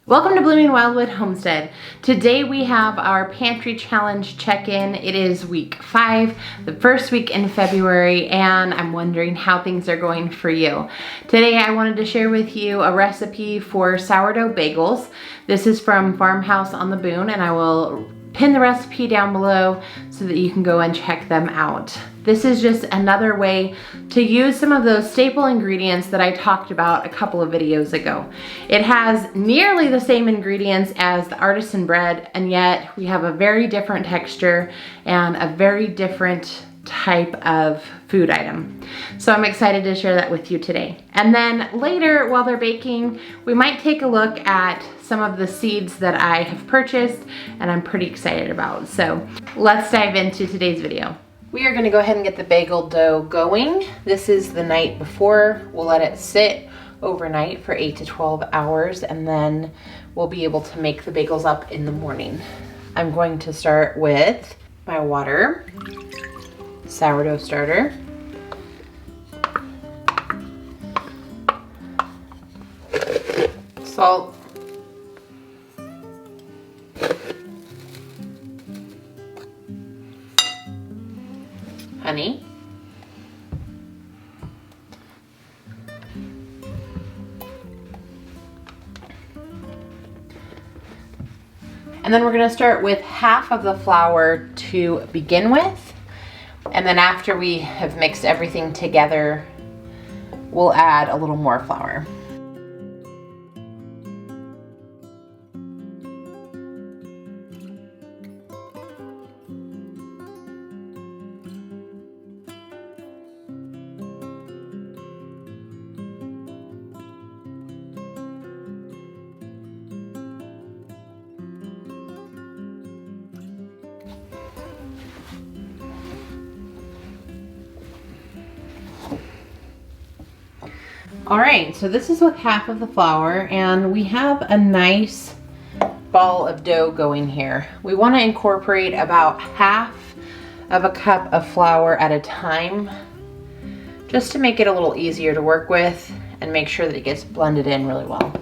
Welcome to Blooming Wildwood Homestead. Today we have our pantry challenge check-in. It is week 5, the first week in February, and I'm wondering how things are going for you. Today I wanted to share with you a recipe for sourdough bagels. This is from Farmhouse on the Boone, and I will pin the recipe down below so that you can go and check them out. This is just another way to use some of those staple ingredients that I talked about a couple of videos ago. It has nearly the same ingredients as the artisan bread, and yet we have a very different texture and a very different type of food item. So I'm excited to share that with you today. And then later, while they're baking, we might take a look at some of the seeds that I have purchased and I'm pretty excited about. So let's dive into today's video. We are gonna go ahead and get the bagel dough going. This is the night before. We'll let it sit overnight for 8 to 12 hours, and then we'll be able to make the bagels up in the morning. I'm going to start with my water, sourdough starter, salt, honey, and then we're going to start with half of the flour to begin with, and then after we have mixed everything together, we'll add a little more flour. All right, so this is with half of the flour, and we have a nice ball of dough going here. We want to incorporate about half of a cup of flour at a time, just to make it a little easier to work with and make sure that it gets blended in really well.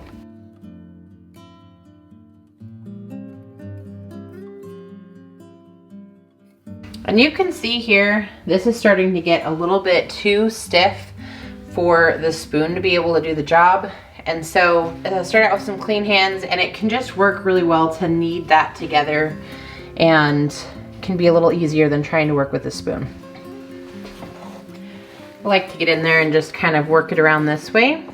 And you can see here, this is starting to get a little bit too stiff for the spoon to be able to do the job. And so start out with some clean hands, and it can just work really well to knead that together, and can be a little easier than trying to work with a spoon. I like to get in there and just kind of work it around this way.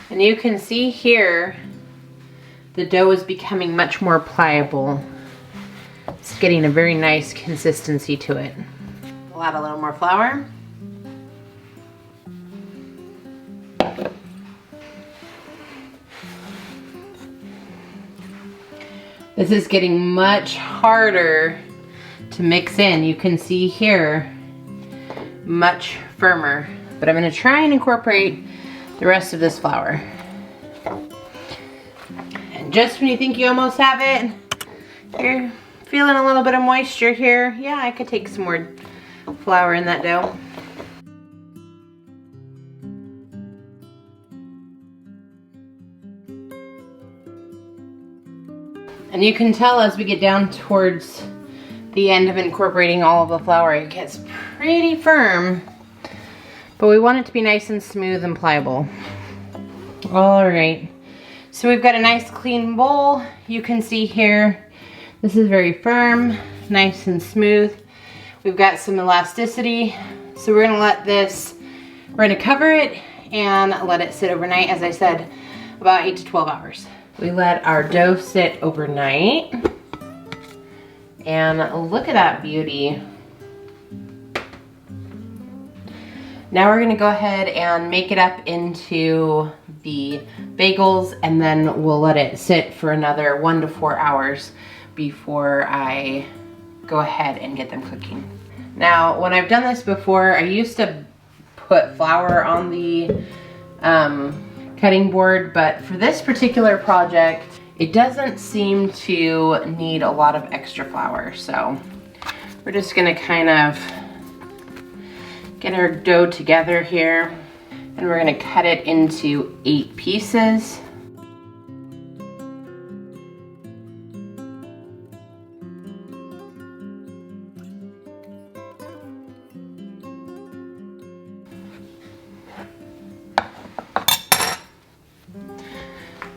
And you can see here, the dough is becoming much more pliable. It's getting a very nice consistency to it. We'll add a little more flour. This is getting much harder to mix in. You can see here, much firmer. But I'm gonna try and incorporate the rest of this flour. And just when you think you almost have it, you're feeling a little bit of moisture here. Yeah, I could take some more flour in that dough. And you can tell as we get down towards the end of incorporating all of the flour, it gets pretty firm. But we want it to be nice and smooth and pliable. All right, so we've got a nice clean bowl. You can see here, this is very firm, nice and smooth. We've got some elasticity. So we're gonna cover it and let it sit overnight, as I said, about 8 to 12 hours. We let our dough sit overnight, and look at that beauty. Now we're gonna go ahead and make it up into the bagels, and then we'll let it sit for another 1 to 4 hours before I go ahead and get them cooking. Now, when I've done this before, I used to put flour on the cutting board, but for this particular project, it doesn't seem to need a lot of extra flour. So we're just gonna kind of get our dough together here, and we're gonna cut it into 8 pieces.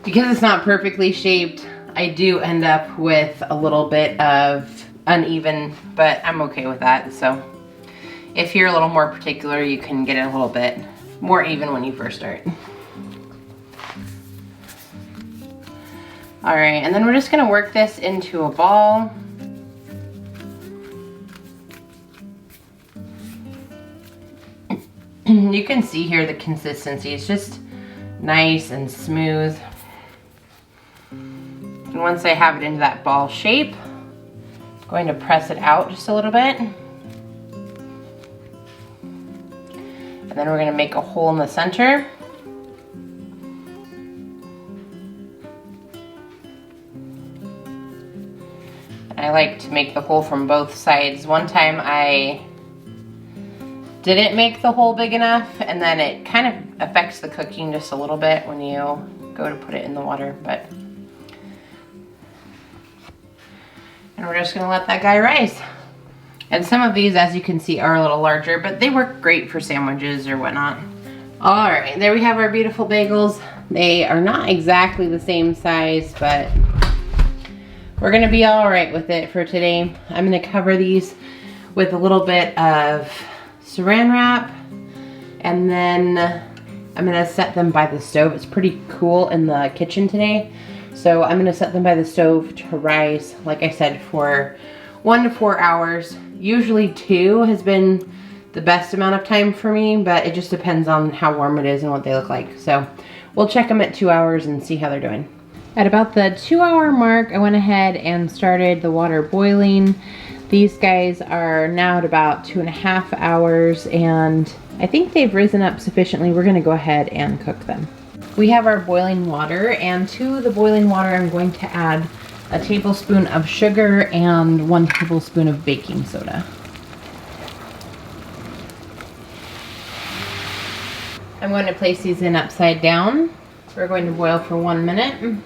Because it's not perfectly shaped, I do end up with a little bit of uneven, but I'm okay with that. So if you're a little more particular, you can get it a little bit more even when you first start. All right, and then we're just gonna work this into a ball. You can see here the consistency, it's just nice and smooth. And once I have it into that ball shape, I'm going to press it out just a little bit. And then we're going to make a hole in the center. And I like to make the hole from both sides. One time I didn't make the hole big enough, and then it kind of affects the cooking just a little bit when you go to put it in the water. And we're just gonna let that guy rise. And some of these, as you can see, are a little larger, but they work great for sandwiches or whatnot. All right, there we have our beautiful bagels. They are not exactly the same size, but we're gonna be all right with it for today. I'm gonna cover these with a little bit of saran wrap, and then I'm gonna set them by the stove. It's pretty cool in the kitchen today. So I'm gonna set them by the stove to rise, like I said, for 1 to 4 hours. Usually 2 has been the best amount of time for me, but it just depends on how warm it is and what they look like. So we'll check them at 2 hours and see how they're doing. At about the 2-hour mark, I went ahead and started the water boiling. These guys are now at about 2.5 hours, and I think they've risen up sufficiently. We're gonna go ahead and cook them. We have our boiling water, and to the boiling water I'm going to add a tablespoon of sugar and 1 tablespoon of baking soda. I'm going to place these in upside down. We're going to boil for 1 minute.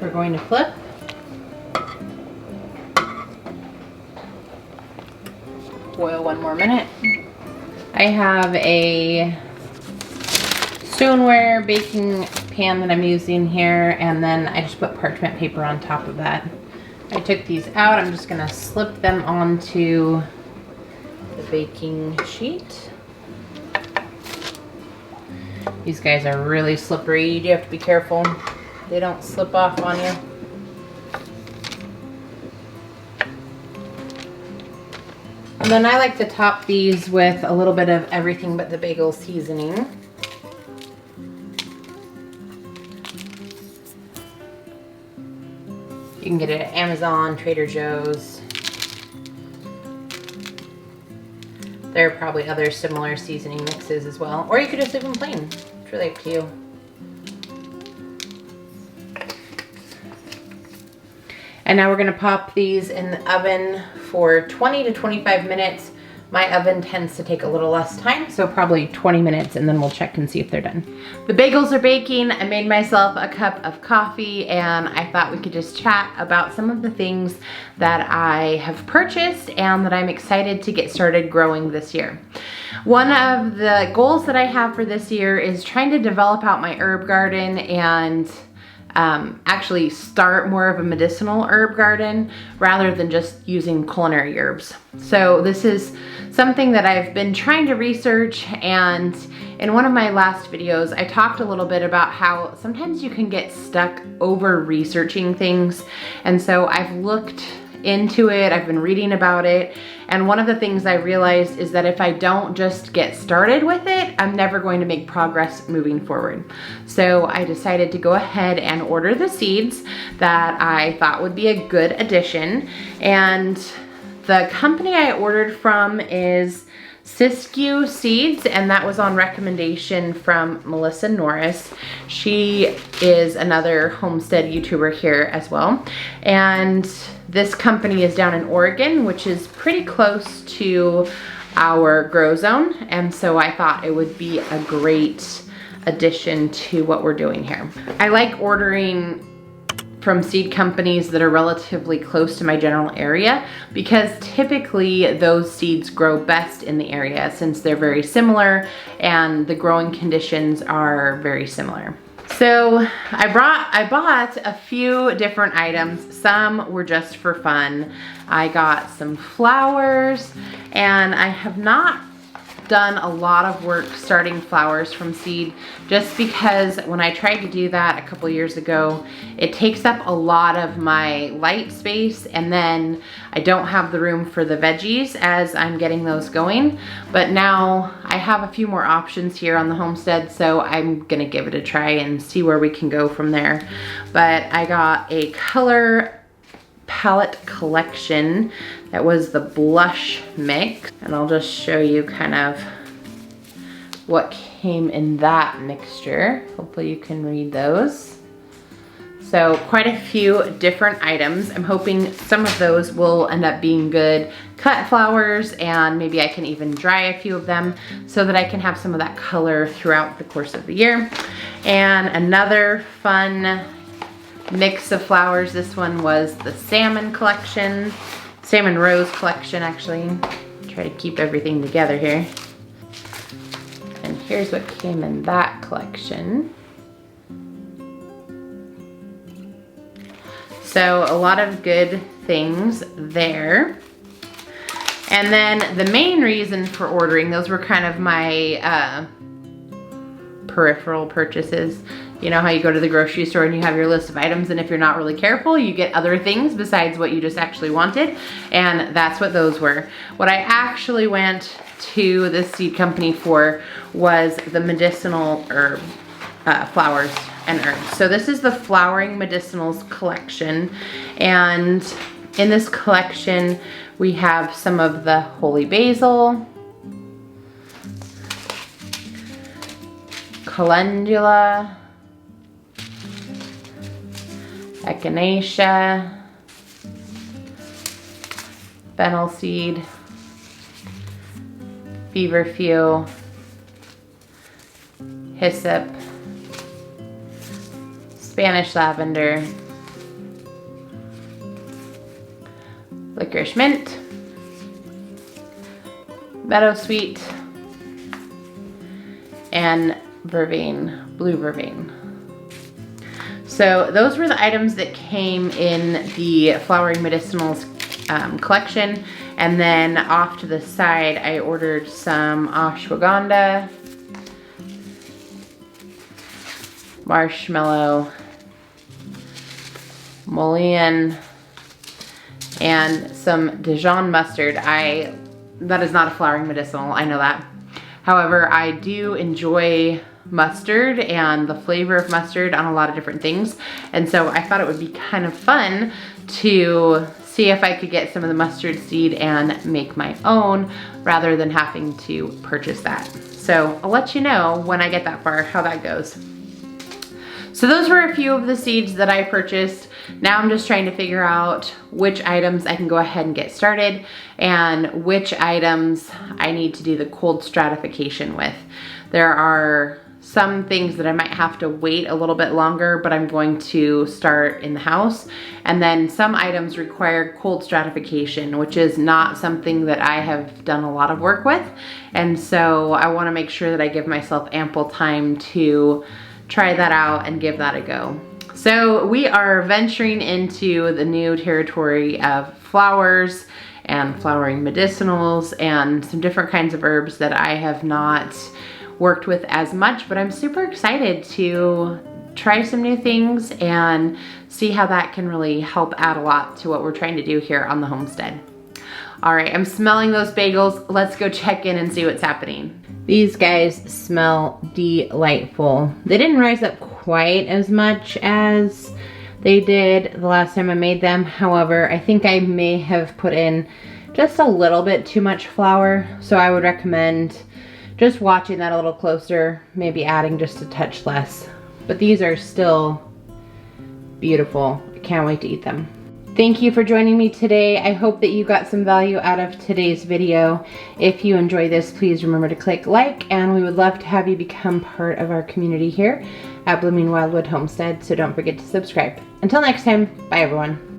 We're going to flip. Boil 1 more minute. I have a stoneware baking pan that I'm using here, and then I just put parchment paper on top of that. I took these out. I'm just gonna slip them onto the baking sheet. These guys are really slippery. You do have to be careful they don't slip off on you. And then I like to top these with a little bit of everything but the bagel seasoning. You can get it at Amazon, Trader Joe's. There are probably other similar seasoning mixes as well. Or you could just leave them plain. It's really up to you. And now we're gonna pop these in the oven for 20 to 25 minutes. My oven tends to take a little less time, so probably 20 minutes, and then we'll check and see if they're done. The bagels are baking. I made myself a cup of coffee, and I thought we could just chat about some of the things that I have purchased and that I'm excited to get started growing this year. One of the goals that I have for this year is trying to develop out my herb garden and actually start more of a medicinal herb garden rather than just using culinary herbs. So this is something that I've been trying to research, and in one of my last videos I talked a little bit about how sometimes you can get stuck over researching things, and so I've looked into it, I've been reading about it, and one of the things I realized is that if I don't just get started with it, I'm never going to make progress moving forward. So I decided to go ahead and order the seeds that I thought would be a good addition, and the company I ordered from is Siskiyou seeds, and that was on recommendation from Melissa Norris. She is another homestead YouTuber here as well. And this company is down in Oregon, which is pretty close to our grow zone. And so I thought it would be a great addition to what we're doing here. I like ordering from seed companies that are relatively close to my general area because typically those seeds grow best in the area since they're very similar and the growing conditions are very similar. So I bought a few different items. Some were just for fun. I got some flowers, and I have not done a lot of work starting flowers from seed just because when I tried to do that a couple years ago, it takes up a lot of my light space, and then I don't have the room for the veggies as I'm getting those going. But now I have a few more options here on the homestead, so I'm gonna give it a try and see where we can go from there. But I got a color palette collection that was the blush mix, and I'll just show you kind of what came in that mixture. Hopefully you can read those. So quite a few different items. I'm hoping some of those will end up being good cut flowers, and maybe I can even dry a few of them so that I can have some of that color throughout the course of the year. And another fun mix of flowers. This one was the salmon collection, salmon rose collection actually. Try to keep everything together here. And here's what came in that collection. So a lot of good things there. And then the main reason for ordering, those were kind of my peripheral purchases. You know how you go to the grocery store and you have your list of items, and if you're not really careful, you get other things besides what you just actually wanted, and that's what those were. What I actually went to this seed company for was the medicinal herb flowers and herbs. So this is the Flowering Medicinals collection, and in this collection we have some of the holy basil, calendula, echinacea, fennel seed, feverfew, hyssop, Spanish lavender, licorice mint, meadowsweet, and vervain, blue vervain. So those were the items that came in the Flowering Medicinals collection. And then off to the side, I ordered some ashwagandha, marshmallow, mullein, and some Dijon mustard. That is not a flowering medicinal, I know that. However, I do enjoy mustard and the flavor of mustard on a lot of different things. And so I thought it would be kind of fun to see if I could get some of the mustard seed and make my own rather than having to purchase that. So I'll let you know when I get that far how that goes. So those were a few of the seeds that I purchased. Now I'm just trying to figure out which items I can go ahead and get started and which items I need to do the cold stratification with. There are some things that I might have to wait a little bit longer, but I'm going to start in the house. And then some items require cold stratification, which is not something that I have done a lot of work with. And so I want to make sure that I give myself ample time to try that out and give that a go. So we are venturing into the new territory of flowers and flowering medicinals and some different kinds of herbs that I have not worked with as much, but I'm super excited to try some new things and see how that can really help add a lot to what we're trying to do here on the homestead. All right, I'm smelling those bagels. Let's go check in and see what's happening. These guys smell delightful. They didn't rise up quite as much as they did the last time I made them. However, I think I may have put in just a little bit too much flour. So I would recommend just watching that a little closer, maybe adding just a touch less. But these are still beautiful. I can't wait to eat them. Thank you for joining me today. I hope that you got some value out of today's video. If you enjoy this, please remember to click like, and we would love to have you become part of our community here at Blooming Wildwood Homestead, so don't forget to subscribe. Until next time, bye everyone.